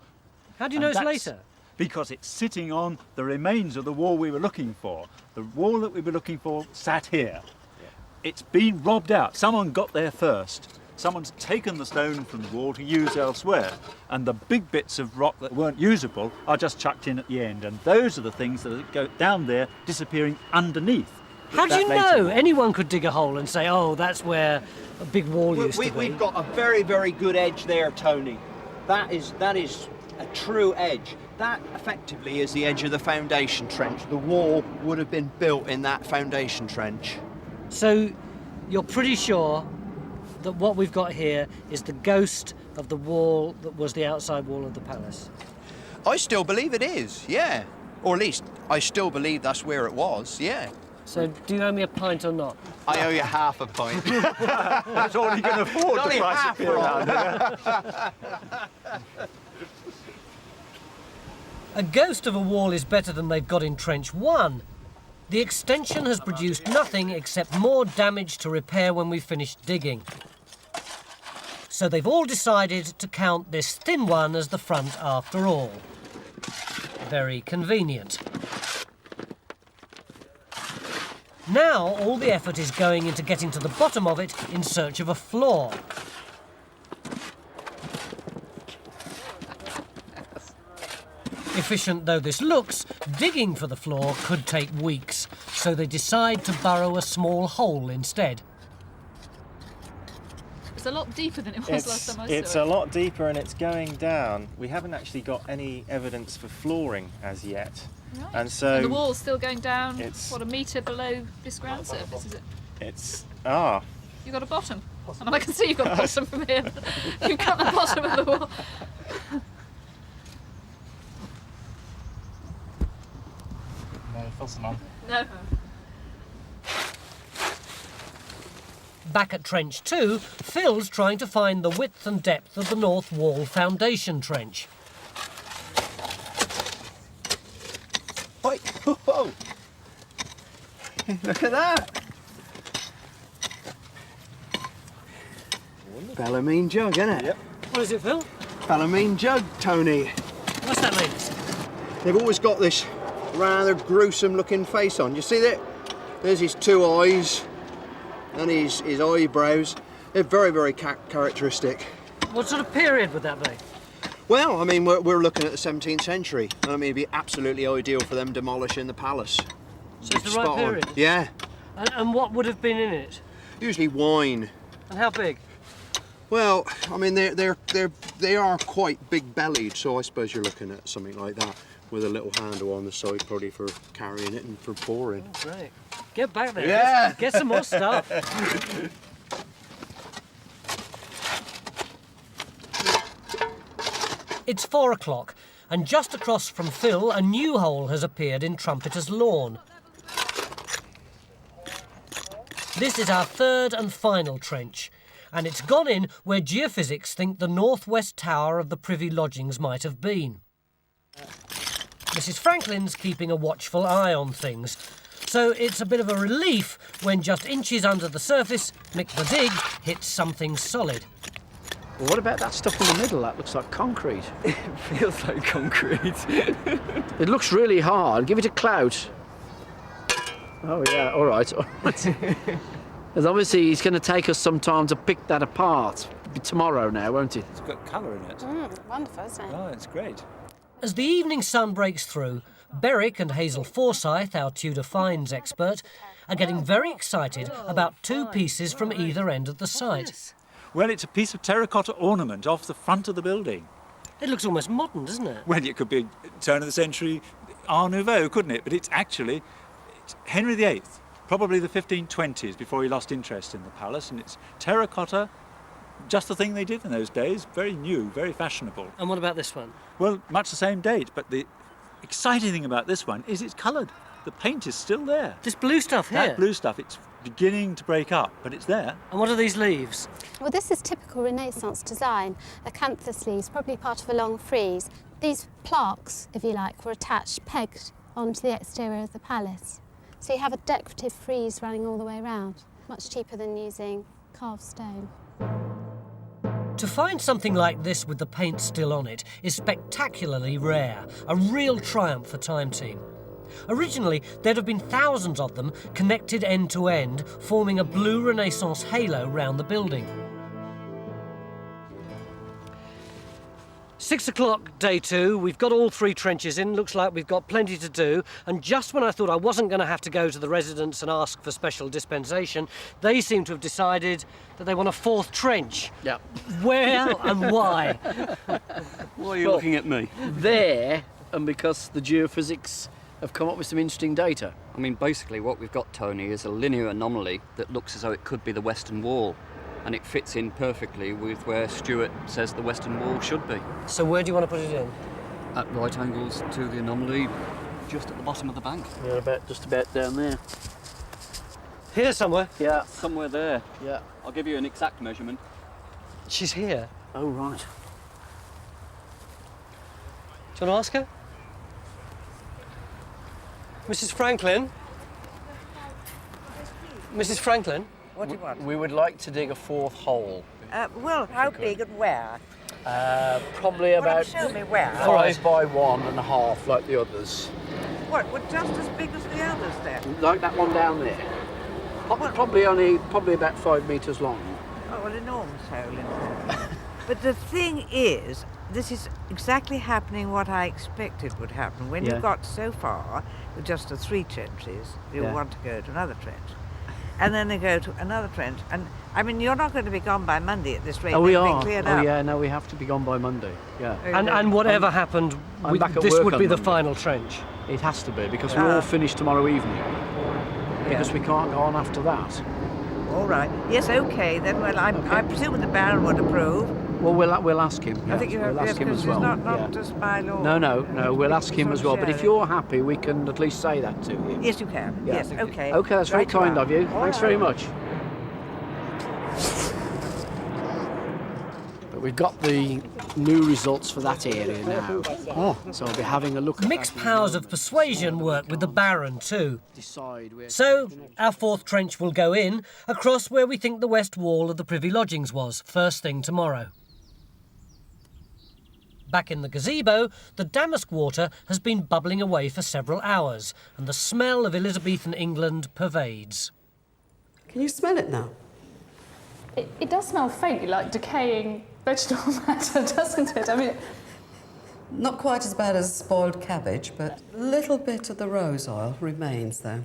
Speaker 2: How do you know it's later?
Speaker 8: Because it's sitting on the remains of the wall we were looking for. The wall that we were looking for sat here. Yeah. It's been robbed out. Someone got there first. Someone's taken the stone from the wall to use elsewhere. And the big bits of rock that weren't usable are just chucked in at the end. And those are the things that go down there, disappearing underneath.
Speaker 2: How do you know? Anyone could dig a hole and say, oh, that's where a big wall used to be.
Speaker 10: We've got a very, very good edge there, Tony. That is a true edge. That effectively is the edge of the foundation trench. The wall would have been built in that foundation trench.
Speaker 2: So you're pretty sure that what we've got here is the ghost of the wall that was the outside wall of the palace?
Speaker 10: I still believe it is, yeah. Or at least, I still believe that's where it was, yeah.
Speaker 2: So do you owe me a pint or not?
Speaker 10: I owe you half a pint.
Speaker 8: That's all you can afford to price it around here.
Speaker 2: A ghost of a wall is better than they've got in Trench 1. The extension has produced nothing except more damage to repair when we finish digging. So they've all decided to count this thin one as the front after all. Very convenient. Now all the effort is going into getting to the bottom of it in search of a floor. Efficient though this looks, digging for the floor could take weeks, so they decide to burrow a small hole instead.
Speaker 9: It's a lot deeper than it was last time I saw it.
Speaker 14: It's a lot deeper and it's going down. We haven't actually got any evidence for flooring as yet.
Speaker 9: Right.
Speaker 14: And so...
Speaker 9: And the wall's still going down,
Speaker 14: it's,
Speaker 9: what, a metre below this ground surface, is it?
Speaker 14: It's...
Speaker 9: You've got a bottom. I mean, I can see you've got a bottom from here. You've got the bottom of the wall. No.
Speaker 2: Back at Trench 2, Phil's trying to find the width and depth of the north wall foundation trench.
Speaker 10: Whoa! Look at that! Bellarmine jug, isn't it?
Speaker 14: Yep.
Speaker 2: What is it, Phil?
Speaker 10: Bellarmine jug, Tony.
Speaker 2: What's that mean?
Speaker 10: They've always got this rather gruesome looking face on. You see that? There's his two eyes and his eyebrows. They're very, very characteristic.
Speaker 2: What sort of period would that be?
Speaker 10: Well, I mean, we're looking at the 17th century. I mean, it'd be absolutely ideal for them demolishing the palace.
Speaker 2: So it's the right
Speaker 10: Spot on.
Speaker 2: period?
Speaker 10: Yeah.
Speaker 2: And what would have been in it?
Speaker 10: Usually wine.
Speaker 2: And how big?
Speaker 10: Well, I mean, they are quite big-bellied, so I suppose you're looking at something like that with a little handle on the side, probably for carrying it and for pouring.
Speaker 2: Oh, great. Get back there.
Speaker 10: Yeah.
Speaker 2: Get some more stuff. It's 4 o'clock, and just across from Phil, a new hole has appeared in Trumpeter's Lawn. This is our third and final trench, and it's gone in where geophysics think the northwest tower of the Privy Lodgings might have been. Mrs. Franklin's keeping a watchful eye on things, so it's a bit of a relief when just inches under the surface, Mick the Dig hits something solid.
Speaker 3: Well, what about that stuff in the middle? That looks like concrete.
Speaker 5: It feels like concrete.
Speaker 3: It looks really hard. Give it a clout. Oh, yeah, all right. Because obviously he's going to take us some time to pick that apart. It'll be tomorrow now, won't it?
Speaker 12: It's got colour in it.
Speaker 13: Wonderful, isn't it?
Speaker 12: Oh, it's great.
Speaker 2: As the evening sun breaks through, Berwick and Hazel Forsyth, our Tudor finds expert, are getting very excited about two pieces from either end of the site.
Speaker 12: Well, it's a piece of terracotta ornament off the front of the building.
Speaker 2: It looks almost modern, doesn't it?
Speaker 12: Well, it could be turn of the century Art Nouveau, couldn't it? But it's actually Henry VIII, probably the 1520s, before he lost interest in the palace, and it's terracotta, just the thing they did in those days, very new, very fashionable.
Speaker 2: And what about this one?
Speaker 12: Well, much the same date, but the exciting thing about this one is it's coloured. The paint is still there.
Speaker 2: This blue stuff here?
Speaker 12: That blue stuff, it's beginning to break up, but it's there.
Speaker 2: And what are these leaves?
Speaker 15: Well, this is typical Renaissance design. Acanthus leaves, probably part of a long frieze. These plaques, if you like, were attached, pegged onto the exterior of the palace. So you have a decorative frieze running all the way around. Much cheaper than using carved stone.
Speaker 2: To find something like this with the paint still on it is spectacularly rare, a real triumph for Time Team. Originally, there'd have been thousands of them connected end to end, forming a blue Renaissance halo round the building. 6 o'clock, day 2. We've got all 3 trenches in. Looks like we've got plenty to do. And just when I thought I wasn't going to have to go to the residents and ask for special dispensation, they seem to have decided that they want a 4th trench.
Speaker 3: Yeah.
Speaker 2: Where and why?
Speaker 5: Why are you looking at me?
Speaker 3: There, and because the geophysics have come up with some interesting data.
Speaker 5: I mean, basically what we've got, Tony, is a linear anomaly that looks as though it could be the Western Wall. And it fits in perfectly with where Stuart says the Western Wall should be.
Speaker 2: So where do you want to put it in?
Speaker 5: At right angles to the anomaly, just at the bottom of the bank.
Speaker 3: Yeah, just about down there.
Speaker 2: Here somewhere?
Speaker 3: Yeah.
Speaker 5: Somewhere there.
Speaker 3: Yeah.
Speaker 5: I'll give you an exact measurement.
Speaker 2: She's here.
Speaker 3: Oh, right.
Speaker 2: Do you want to ask her? Mrs. Franklin? Mrs. Franklin?
Speaker 16: What do you want?
Speaker 3: We would like to dig a 4th hole.
Speaker 16: Well, how big and where?
Speaker 3: Probably about
Speaker 16: show me where.
Speaker 3: 5 by 1.5, like the others.
Speaker 16: What? Well, just as big as the others then?
Speaker 3: Like that one down there. Probably about 5 metres long.
Speaker 16: Oh, an enormous hole in there. But the thing is, this is exactly happening what I expected would happen. When you got so far with just the 3 trenches, you want to go to another trench. And then they go to another trench. And, I mean, you're not going to be gone by Monday at this rate.
Speaker 3: Oh, we
Speaker 16: They'll be
Speaker 3: are.
Speaker 16: cleared
Speaker 3: Oh,
Speaker 16: up.
Speaker 3: yeah, no, we have to be gone by Monday. Yeah.
Speaker 2: And whatever happened,
Speaker 3: I'm back at
Speaker 2: this
Speaker 3: work
Speaker 2: would
Speaker 3: on
Speaker 2: be the
Speaker 3: Monday.
Speaker 2: final trench.
Speaker 3: It has to be, because we're all finished tomorrow evening. Because we can't go on after that.
Speaker 16: All right. Yes, OK. Then, well, I presume the Baron would approve.
Speaker 3: Well, we'll ask him.
Speaker 16: I think you have,
Speaker 3: we'll ask him
Speaker 16: because
Speaker 3: as well.
Speaker 16: it's not just by law.
Speaker 3: No, we'll ask him as well. But if
Speaker 16: sharing.
Speaker 3: you're happy, we can at least say that to him.
Speaker 16: Yes, you can.
Speaker 3: Yeah.
Speaker 16: Yes, OK.
Speaker 3: OK, that's very
Speaker 16: Right you
Speaker 3: kind
Speaker 16: are.
Speaker 3: of you.
Speaker 16: All
Speaker 3: Thanks
Speaker 16: right.
Speaker 3: very much. But we've got the new results for that area now. So I'll be having a look at
Speaker 2: Mixed powers of persuasion work with the Baron too. So our 4th trench will go in, across where we think the west wall of the Privy Lodgings was, first thing tomorrow. Back in the gazebo, the damask water has been bubbling away for several hours, and the smell of Elizabethan England pervades.
Speaker 13: Can you smell it now?
Speaker 9: It does smell faintly like decaying vegetable matter, doesn't it? I mean,
Speaker 13: Not quite as bad as spoiled cabbage, but a little bit of the rose oil remains, though.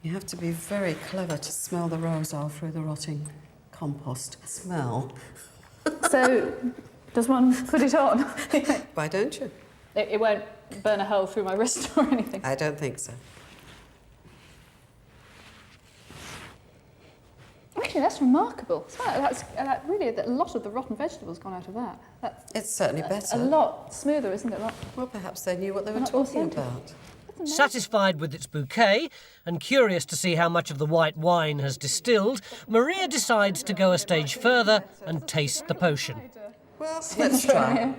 Speaker 13: You have to be very clever to smell the rose oil through the rotting compost smell.
Speaker 17: So, does one put it on?
Speaker 13: Why don't you?
Speaker 17: It won't burn a hole through my wrist or anything?
Speaker 13: I don't think so.
Speaker 17: Actually, that's remarkable. That's really a lot of the rotten vegetables gone out of that.
Speaker 13: It's certainly better.
Speaker 17: A lot smoother, isn't it?
Speaker 13: Well, perhaps they knew what they were talking
Speaker 17: authentic.
Speaker 13: about.
Speaker 2: Satisfied with its bouquet and curious to see how much of the white wine has distilled, Maria decides to go a stage further and taste the potion.
Speaker 13: Well, let's try.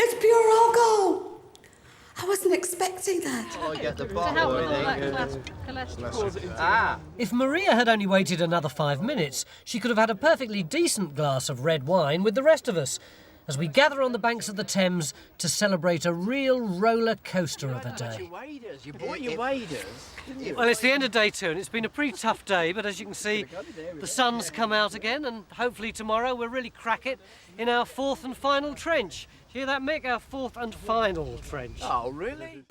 Speaker 13: It's pure alcohol. I wasn't expecting that.
Speaker 10: Oh, get the
Speaker 9: To
Speaker 10: bottle,
Speaker 9: help with all
Speaker 10: I
Speaker 9: that
Speaker 10: think.
Speaker 9: cholesterol.
Speaker 2: If Maria had only waited another 5 minutes, she could have had a perfectly decent glass of red wine with the rest of us, as we gather on the banks of the Thames to celebrate a real roller coaster of a day.
Speaker 10: You bought your waders, didn't you?
Speaker 2: Well, it's the end of day 2 and it's been a pretty tough day, but as you can see, the sun's come out again and hopefully tomorrow we'll really crack it in our 4th and final trench. You hear that, Mick? Our 4th and final trench.
Speaker 10: Oh, really?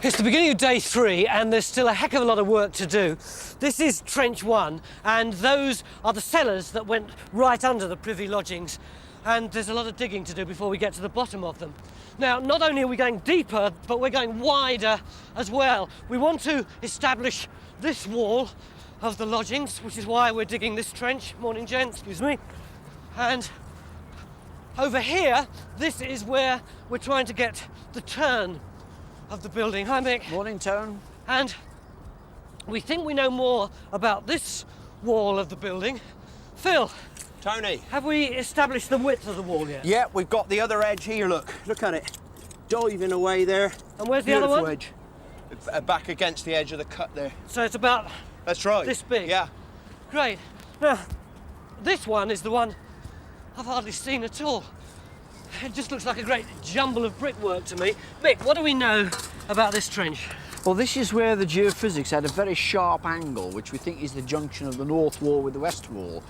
Speaker 2: It's the beginning of day 3 and there's still a heck of a lot of work to do. This is trench 1 and those are the cellars that went right under the privy lodgings, and there's a lot of digging to do before we get to the bottom of them. Now, not only are we going deeper, but we're going wider as well. We want to establish this wall of the lodgings, which is why we're digging this trench. Morning, gents, excuse me. And over here, this is where we're trying to get the turn of the building. Hi, Mick.
Speaker 3: Morning, Tone.
Speaker 2: And we think we know more about this wall of the building. Phil.
Speaker 10: Tony.
Speaker 2: Have we established the width of the wall yet?
Speaker 10: Yeah, we've got the other edge here, look at it. Diving away there.
Speaker 2: And where's the other one?
Speaker 10: Edge. Back against the edge of the cut there.
Speaker 2: So it's about...
Speaker 10: That's right.
Speaker 2: This big?
Speaker 10: Yeah.
Speaker 2: Great. Now, this one is the one I've hardly seen at all. It just looks like a great jumble of brickwork to me. Mick, what do we know about this trench?
Speaker 3: Well, this is where the geophysics had a very sharp angle, which we think is the junction of the north wall with the west wall.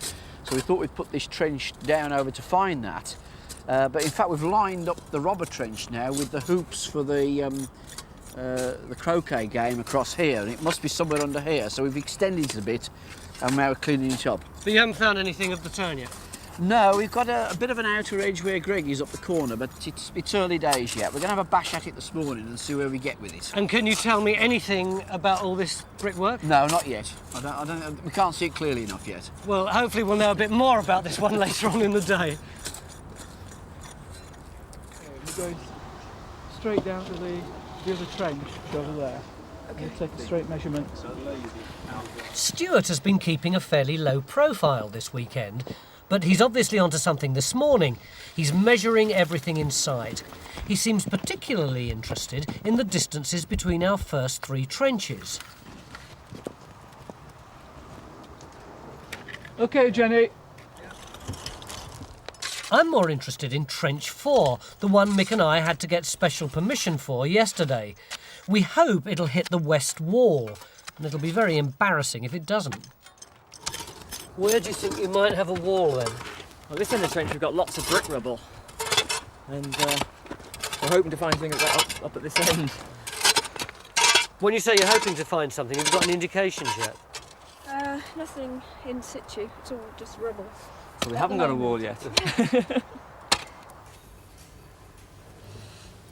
Speaker 3: So we thought we'd put this trench down over to find that. But in fact, we've lined up the robber trench now with the hoops for the croquet game across here, and it must be somewhere under here. So we've extended it a bit, and now we're cleaning it up.
Speaker 2: But you haven't found anything of the turn yet?
Speaker 3: No, we've got a bit of an outer edge where Greg is up the corner, but it's early days yet. We're going to have a bash at it this morning and see where we get with it.
Speaker 2: And can you tell me anything about all this brickwork?
Speaker 3: No, not yet. I don't, we can't see it clearly enough yet.
Speaker 2: Well, hopefully we'll know a bit more about this one later on in the day.
Speaker 11: We're going straight down to the other trench over there. Okay. We'll take a straight measurement.
Speaker 2: Stuart has been keeping a fairly low profile this weekend, but he's obviously onto something this morning. He's measuring everything in sight. He seems particularly interested in the distances between our first 3 trenches.
Speaker 11: OK, Jenny.
Speaker 2: I'm more interested in trench 4, the one Mick and I had to get special permission for yesterday. We hope it'll hit the west wall, and it'll be very embarrassing if it doesn't. Where do you think you might have a wall then?
Speaker 18: Well, this end of the trench we've got lots of brick rubble, and we're hoping to find something up at this end.
Speaker 2: When you say you're hoping to find something, have you got any indications yet?
Speaker 19: Nothing in situ, it's all just rubble.
Speaker 18: So we haven't got a wall yet.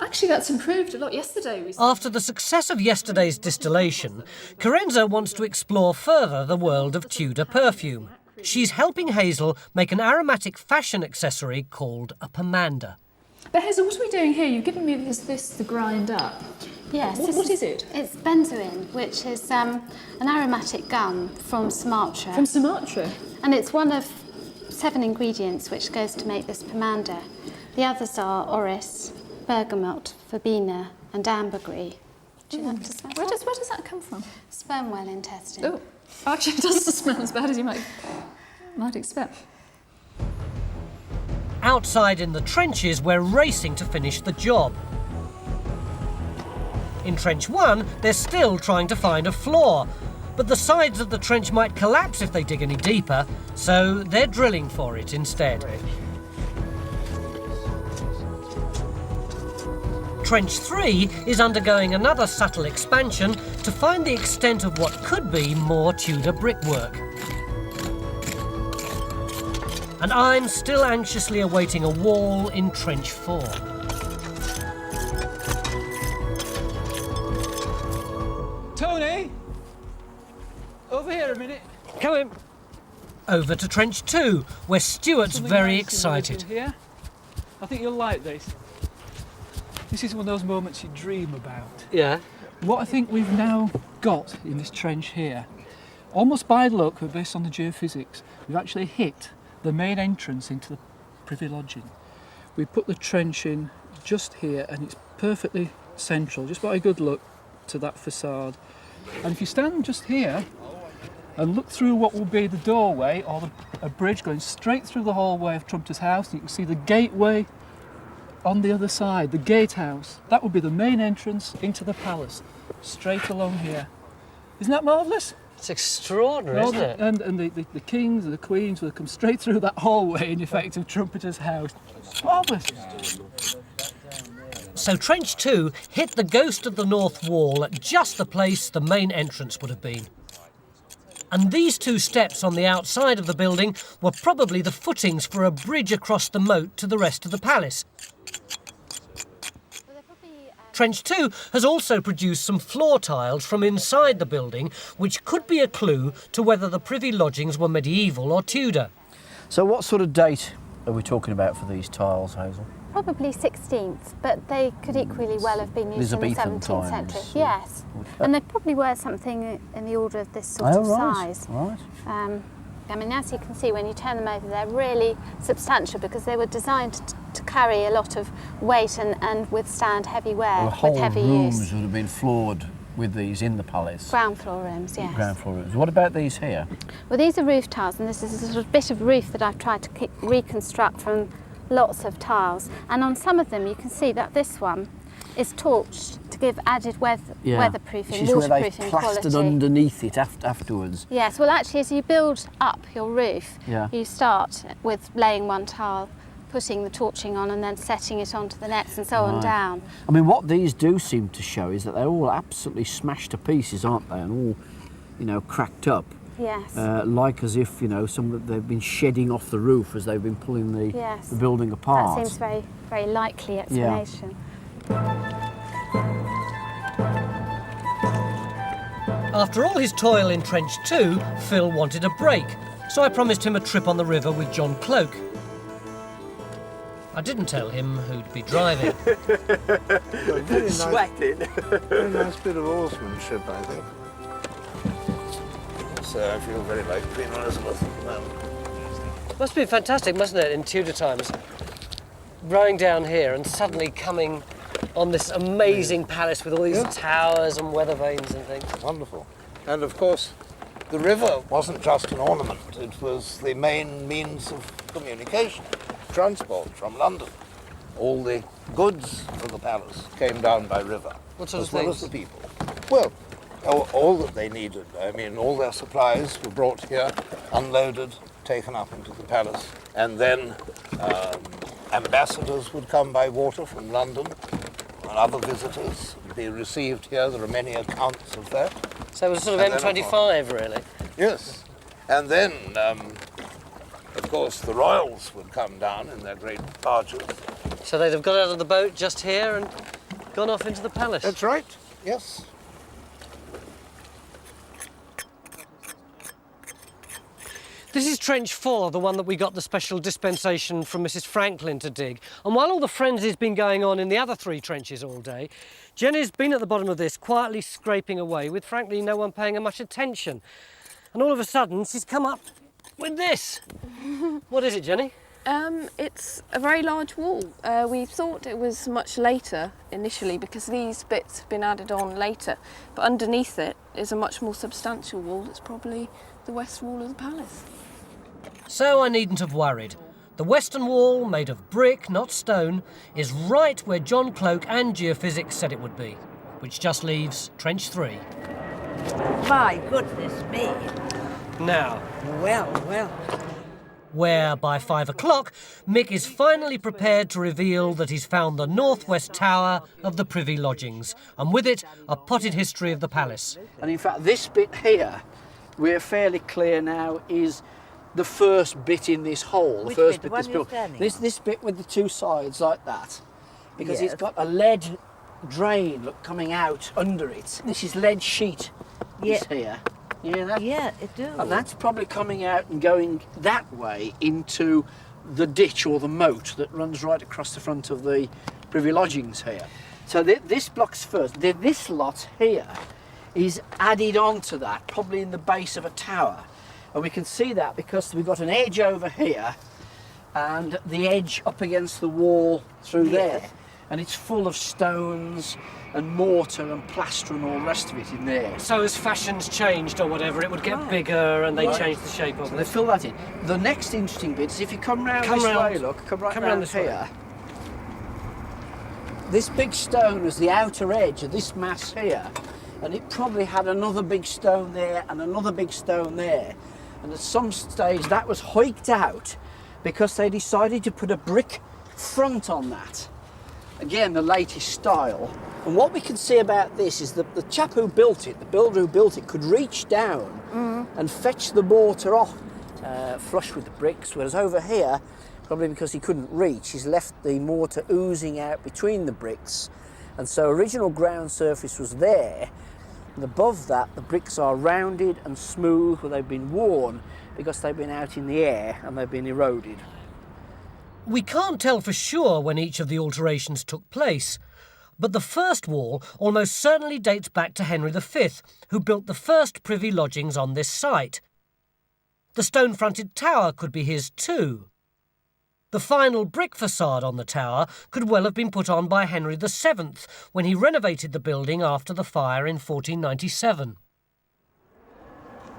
Speaker 17: Actually, that's improved a lot. Yesterday
Speaker 2: After the success of yesterday's distillation, Corenza wants to explore further the world of Tudor perfume. She's helping Hazel make an aromatic fashion accessory called a pomander.
Speaker 17: But Hazel, what are we doing here? You've given me this to grind up.
Speaker 15: Yes.
Speaker 17: What is it?
Speaker 15: It's benzoin, which is an aromatic gum from Sumatra.
Speaker 17: From Sumatra?
Speaker 15: And it's one of 7 ingredients which goes to make this pomander. The others are orris, bergamot, verbena and ambergris. Would you like to smell
Speaker 17: Where does that come from?
Speaker 15: Sperm whale intestine.
Speaker 17: Oh, actually it doesn't smell as bad as you might expect.
Speaker 2: Outside in the trenches, we're racing to finish the job. In Trench 1, they're still trying to find a floor, but the sides of the trench might collapse if they dig any deeper, so they're drilling for it instead. Trench 3 is undergoing another subtle expansion to find the extent of what could be more Tudor brickwork. And I'm still anxiously awaiting a wall in Trench 4.
Speaker 11: Tony! Over here a minute.
Speaker 2: Come in. Over to Trench 2, where Stuart's
Speaker 11: Something
Speaker 2: very
Speaker 11: nice
Speaker 2: excited.
Speaker 11: Here. I think you'll like this. This is one of those moments you dream about.
Speaker 2: Yeah.
Speaker 11: What I think we've now got in this trench here, almost by luck, but based on the geophysics, we've actually hit the main entrance into the privy lodging. We put the trench in just here and it's perfectly central, just by a good look to that facade. And if you stand just here and look through what will be the doorway or a bridge going straight through the hallway of Trumpeter's house, you can see the gateway on the other side, the gatehouse. That would be the main entrance into the palace, straight along here. Isn't that marvellous?
Speaker 2: It's extraordinary, isn't it?
Speaker 11: And the kings and the queens will come straight through that hallway, in effect, of Trumpeter's house. It's marvellous.
Speaker 2: So Trench 2 hit the ghost of the north wall at just the place the main entrance would have been. And these two steps on the outside of the building were probably the footings for a bridge across the moat to the rest of the palace. Trench 2 has also produced some floor tiles from inside the building, which could be a clue to whether the privy lodgings were medieval or Tudor.
Speaker 3: So what sort of date are we talking about for these tiles, Hazel?
Speaker 15: Probably 16th, but they could equally well have been used in the
Speaker 3: Elizabethan
Speaker 15: 17th
Speaker 3: times.
Speaker 15: century. Yes, and they probably were something in the order of this sort of size.
Speaker 3: Right.
Speaker 15: I mean, as you can see, when you turn them over, they're really substantial because they were designed to carry a lot of weight and withstand heavy wear
Speaker 3: The whole
Speaker 15: with heavy
Speaker 3: rooms
Speaker 15: use.
Speaker 3: would have been floored with these in the palace.
Speaker 15: Ground floor rooms, yes.
Speaker 3: Ground floor rooms. What about these here?
Speaker 15: Well, these are roof tiles, and this is a sort of bit of roof that I've tried to reconstruct from lots of tiles. And on some of them, you can see that this one is torched to give added weatherproofing,
Speaker 3: This is where they've
Speaker 15: waterproofing
Speaker 3: plastered
Speaker 15: quality.
Speaker 3: underneath it afterwards.
Speaker 15: Yes, well actually as you build up your roof,
Speaker 3: Yeah.
Speaker 15: you start with laying one tile, putting the torching on and then setting it onto the next and so on
Speaker 3: Right.
Speaker 15: down.
Speaker 3: I mean, what these do seem to show is that they're all absolutely smashed to pieces, aren't they? And all, you know, cracked up.
Speaker 15: Yes.
Speaker 3: Like as if, you know, they've been shedding off the roof as they've been pulling the
Speaker 15: Yes.
Speaker 3: building apart.
Speaker 15: That seems very, very likely explanation.
Speaker 2: After all his toil in Trench 2, Phil wanted a break, so I promised him a trip on the river with John Cloak. I didn't tell him who'd be driving.
Speaker 4: Very
Speaker 2: Sweating.
Speaker 4: Very nice bit of oarsmanship, I think. So I feel very like Queen Elizabeth at the moment.
Speaker 2: Must have been fantastic, mustn't it, in Tudor times? Rowing down here and suddenly coming on this amazing palace with all these towers and weather vanes and things.
Speaker 4: Wonderful. And of course, the river wasn't just an ornament, it was the main means of communication, transport from London. All the goods for the palace came down by river.
Speaker 2: What sort of
Speaker 4: as well
Speaker 2: things?
Speaker 4: as the people. Well, all that they needed. I mean, all their supplies were brought here, unloaded, taken up into the palace, and then ambassadors would come by water from London, and other visitors would be received here. There are many accounts of that.
Speaker 2: So it was sort of
Speaker 4: And then,
Speaker 2: M25, really?
Speaker 4: Yes. And then, of course, the royals would come down in their great barges.
Speaker 2: So they'd have got out of the boat just here and gone off into the palace?
Speaker 4: That's right, yes.
Speaker 2: This is Trench 4, the one that we got the special dispensation from Mrs. Franklin to dig. And while all the frenzy's been going on in the other three trenches all day, Jenny's been at the bottom of this, quietly scraping away, with frankly no one paying her much attention. And all of a sudden, she's come up with this. What is it, Jenny?
Speaker 19: It's a very large wall. We thought it was much later initially because these bits have been added on later, but underneath it is a much more substantial wall. It's probably the west wall of the palace.
Speaker 2: So I needn't have worried. The western wall, made of brick, not stone, is right where John Cloak and geophysics said it would be. which just leaves Trench 3.
Speaker 16: My goodness me.
Speaker 2: Now,
Speaker 16: Well.
Speaker 2: where by 5 o'clock, Mick is finally prepared to reveal that he's found the northwest tower of the Privy Lodgings, and with it, a potted history of the palace.
Speaker 3: And in fact, this bit here, we're fairly clear now, is the first bit in this hole.
Speaker 16: Which
Speaker 3: the first
Speaker 16: bit?
Speaker 3: bit
Speaker 16: The
Speaker 3: that's
Speaker 16: one you're
Speaker 3: built.
Speaker 16: standing
Speaker 3: This bit with the two sides like that, because
Speaker 16: Yes.
Speaker 3: it's got a lead drain, look, coming out under it. This is lead sheet.
Speaker 16: Yeah.
Speaker 3: This here. You hear that?
Speaker 16: Yeah, it do.
Speaker 3: And that's probably coming out and going that way into the ditch or the moat that runs right across the front of the Privy Lodgings here. So this block's first. This lot here is added on to that, probably in the base of a tower. And we can see that because we've got an edge over here and the edge up against the wall through there. And it's full of stones and mortar and plaster and all the rest of it in there.
Speaker 2: So as fashions changed or whatever, it would get bigger and they changed the shape of
Speaker 3: So
Speaker 2: it.
Speaker 3: they fill that in. The next interesting bit is if you come round this way, look, come
Speaker 2: round
Speaker 3: round
Speaker 2: this way.
Speaker 3: here. This big stone was the outer edge of this mass here, and it probably had another big stone there and another big stone there. And at some stage that was hiked out because they decided to put a brick front on that. Again, the latest style. And what we can see about this is that the chap who built it, the builder who built it, could reach down and fetch the mortar off flush with the bricks, whereas over here, probably because he couldn't reach, he's left the mortar oozing out between the bricks. And so original ground surface was there, and above that the bricks are rounded and smooth where they've been worn because they've been out in the air and they've been eroded.
Speaker 2: We can't tell for sure when each of the alterations took place, but the first wall almost certainly dates back to Henry V, who built the first Privy Lodgings on this site. The stone-fronted tower could be his too. The final brick facade on the tower could well have been put on by Henry VII when he renovated the building after the fire in 1497.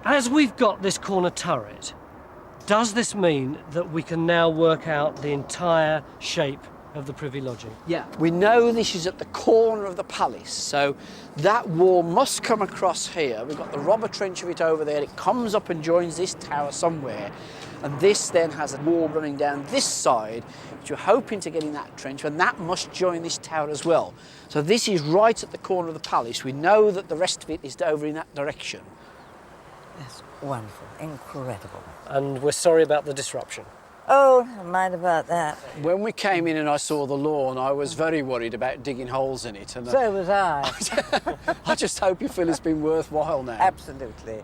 Speaker 2: As we've got this corner turret, does this mean that we can now work out the entire shape of the Privy Lodging?
Speaker 3: Yeah, we know this is at the corner of the palace, so that wall must come across here. We've got the robber trench of it over there. It comes up and joins this tower somewhere, and this then has a wall running down this side, which we're hoping to get in that trench, and that must join this tower as well. So this is right at the corner of the palace. We know that the rest of it is over in that direction.
Speaker 16: That's wonderful, incredible.
Speaker 2: And we're sorry about the disruption.
Speaker 16: Oh, never mind about that.
Speaker 3: When we came in and I saw the lawn, I was very worried about digging holes in it. And
Speaker 16: So was I.
Speaker 3: I just hope you feel it's been worthwhile now.
Speaker 16: Absolutely.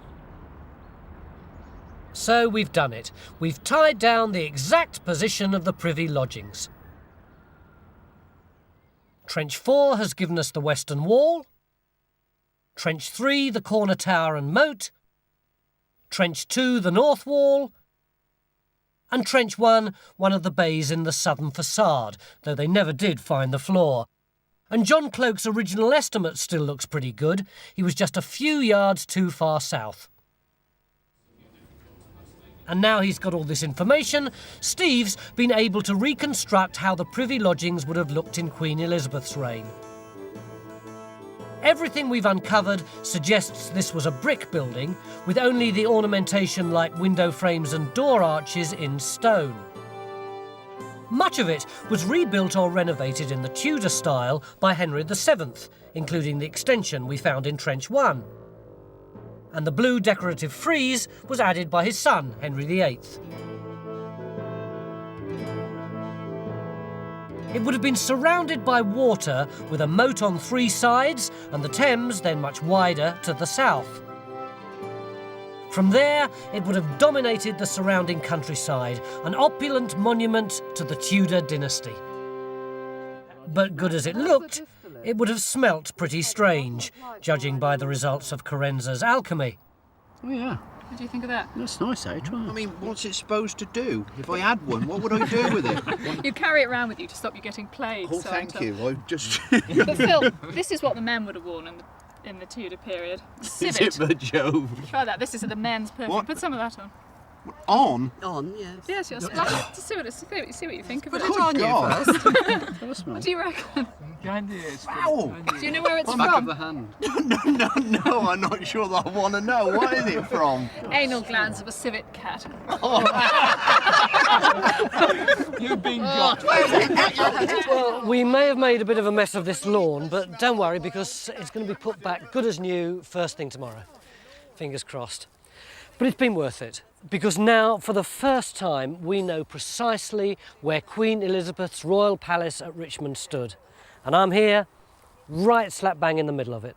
Speaker 2: So we've done it. We've tied down the exact position of the Privy Lodgings. Trench 4 has given us the western wall. Trench 3, the corner tower and moat. Trench 2, the north wall. And Trench 1, one of the bays in the southern facade, though they never did find the floor. And John Cloke's original estimate still looks pretty good. He was just a few yards too far south. And now he's got all this information, Steve's been able to reconstruct how the Privy Lodgings would have looked in Queen Elizabeth's reign. Everything we've uncovered suggests this was a brick building, with only the ornamentation like window frames and door arches in stone. Much of it was rebuilt or renovated in the Tudor style by Henry VII, including the extension we found in Trench 1. And the blue decorative frieze was added by his son, Henry VIII. It would have been surrounded by water with a moat on 3 sides and the Thames then much wider to the south. From there, it would have dominated the surrounding countryside, an opulent monument to the Tudor dynasty. But good as it looked, it would have smelt pretty strange, judging by the results of Corenza's alchemy.
Speaker 3: Oh yeah.
Speaker 9: What do you think of that?
Speaker 3: That's nice, eh? Try it.
Speaker 10: I mean, what's it supposed to do? If I had one, what would I do with it?
Speaker 9: You carry it around with you to stop you getting plague.
Speaker 10: Oh, thank you. I just...
Speaker 9: But Phil, this is what the men would have worn in the Tudor period.
Speaker 10: Is
Speaker 9: Civet.
Speaker 10: it the Jove?
Speaker 9: Try that. This is the men's perfume.
Speaker 10: What?
Speaker 9: Put some of that on.
Speaker 4: On?
Speaker 13: On, yes.
Speaker 9: Yes, you'll splash it to see what you think of it.
Speaker 13: Put it on you first.
Speaker 9: What do you reckon?
Speaker 18: Behind the ears.
Speaker 4: Ow!
Speaker 9: Do you know where it's
Speaker 5: Back of
Speaker 9: from?
Speaker 5: the hand.
Speaker 4: No, I'm not sure that I want to know. What is it from?
Speaker 9: Anal glands of a civet cat.
Speaker 18: You've been got.
Speaker 2: Well, we may have made a bit of a mess of this lawn, but don't worry because it's going to be put back good as new first thing tomorrow. Fingers crossed. But it's been worth it, because now, for the first time, we know precisely where Queen Elizabeth's royal palace at Richmond stood. And I'm here, right slap bang in the middle of it.